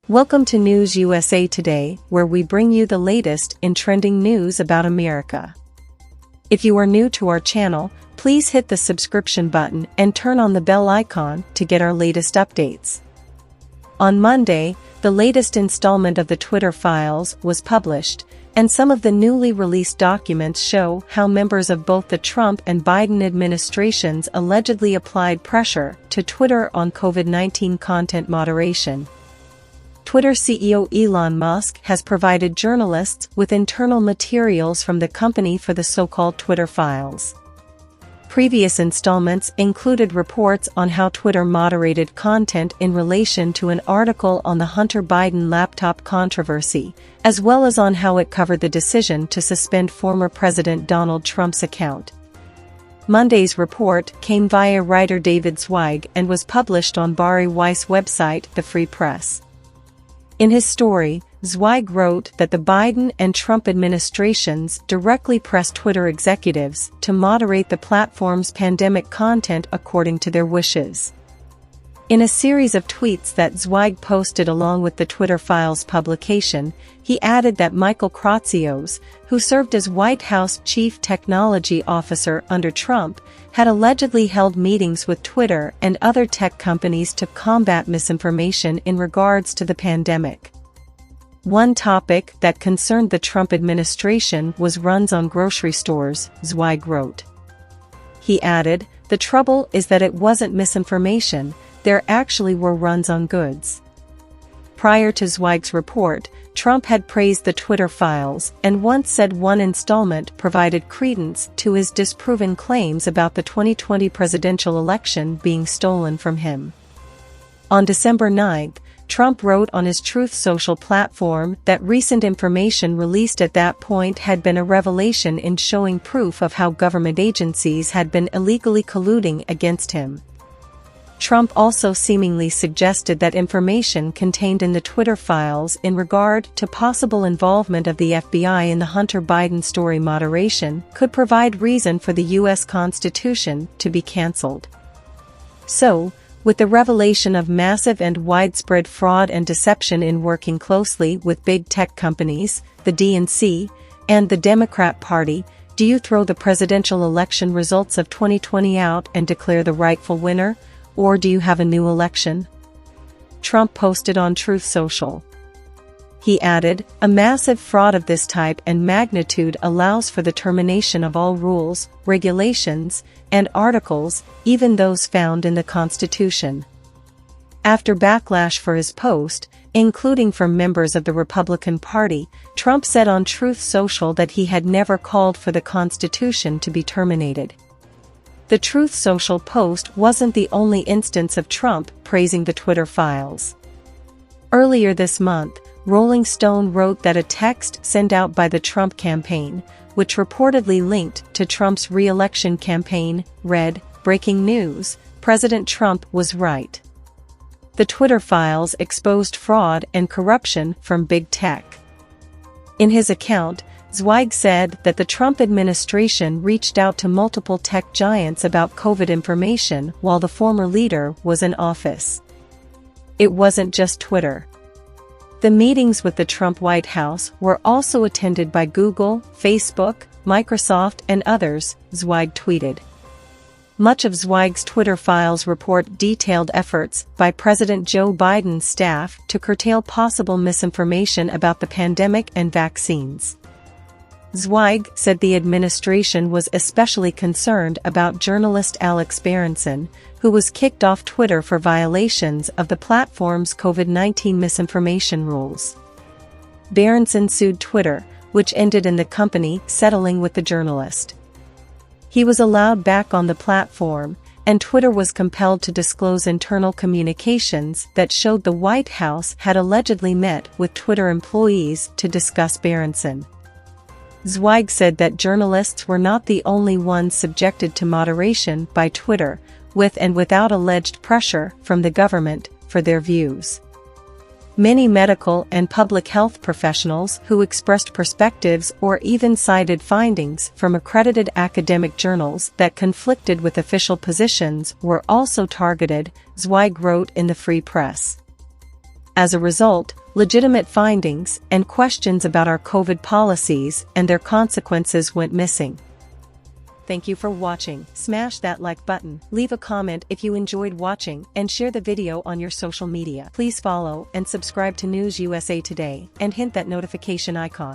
Welcome to News USA Today, where we bring you the latest in trending news about America. If you are new to our channel, please hit the subscription button and turn on the bell icon to get our latest updates. On Monday, the latest installment of the Twitter files was published, and some of the newly released documents show how members of both the Trump and Biden administrations allegedly applied pressure to Twitter on COVID-19 content moderation. Twitter CEO Elon Musk has provided journalists with internal materials from the company for the so-called Twitter files. Previous installments included reports on how Twitter moderated content in relation to an article on the Hunter Biden laptop controversy, as well as on how it covered the decision to suspend former President Donald Trump's account. Monday's report came via writer David Zweig and was published on Bari Weiss' website, The Free Press. In his story, Zweig wrote that the Biden and Trump administrations directly pressed Twitter executives to moderate the platform's pandemic content according to their wishes. In a series of tweets that Zweig posted along with the Twitter files publication, he added that Michael Kratsios, who served as White House Chief Technology Officer under Trump, had allegedly held meetings with Twitter and other tech companies to combat misinformation in regards to the pandemic. One topic that concerned the Trump administration was runs on grocery stores, Zweig wrote. He added, "The trouble is that it wasn't misinformation, there actually were runs on goods." Prior to Zweig's report, Trump had praised the Twitter files and once said one installment provided credence to his disproven claims about the 2020 presidential election being stolen from him. On December 9, Trump wrote on his Truth Social platform that recent information released at that point had been a revelation in showing proof of how government agencies had been illegally colluding against him. Trump also seemingly suggested that information contained in the Twitter files in regard to possible involvement of the FBI in the Hunter Biden story moderation could provide reason for the U.S. Constitution to be canceled. So, with the revelation of massive and widespread fraud and deception in working closely with big tech companies, the DNC, and the Democrat Party, do you throw the presidential election results of 2020 out and declare the rightful winner? Or do you have a new election? Trump posted on Truth Social. He added, "A massive fraud of this type and magnitude allows for the termination of all rules, regulations, and articles, even those found in the Constitution." After backlash for his post, including from members of the Republican Party, Trump said on Truth Social that he had never called for the Constitution to be terminated. The Truth Social post wasn't the only instance of Trump praising the Twitter files. Earlier this month, Rolling Stone wrote that a text sent out by the Trump campaign, which reportedly linked to Trump's re-election campaign, read, "Breaking news, President Trump was right." The Twitter files exposed fraud and corruption from big tech. In his account, Zweig said that the Trump administration reached out to multiple tech giants about COVID information while the former leader was in office. It wasn't just Twitter. The meetings with the Trump White House were also attended by Google, Facebook, Microsoft, and others, Zweig tweeted. Much of Zweig's Twitter files report detailed efforts by President Joe Biden's staff to curtail possible misinformation about the pandemic and vaccines. Zweig said the administration was especially concerned about journalist Alex Berenson, who was kicked off Twitter for violations of the platform's COVID-19 misinformation rules. Berenson sued Twitter, which ended in the company settling with the journalist. He was allowed back on the platform, and Twitter was compelled to disclose internal communications that showed the White House had allegedly met with Twitter employees to discuss Berenson. Zweig said that journalists were not the only ones subjected to moderation by Twitter, with and without alleged pressure from the government for their views. Many medical and public health professionals who expressed perspectives or even cited findings from accredited academic journals that conflicted with official positions were also targeted, Zweig wrote in the Free Press. As a result, legitimate findings and questions about our COVID policies and their consequences went missing. Thank you for watching. Smash that like button, leave a comment if you enjoyed watching, and share the video on your social media. Please follow and subscribe to News USA Today, and hit that notification icon.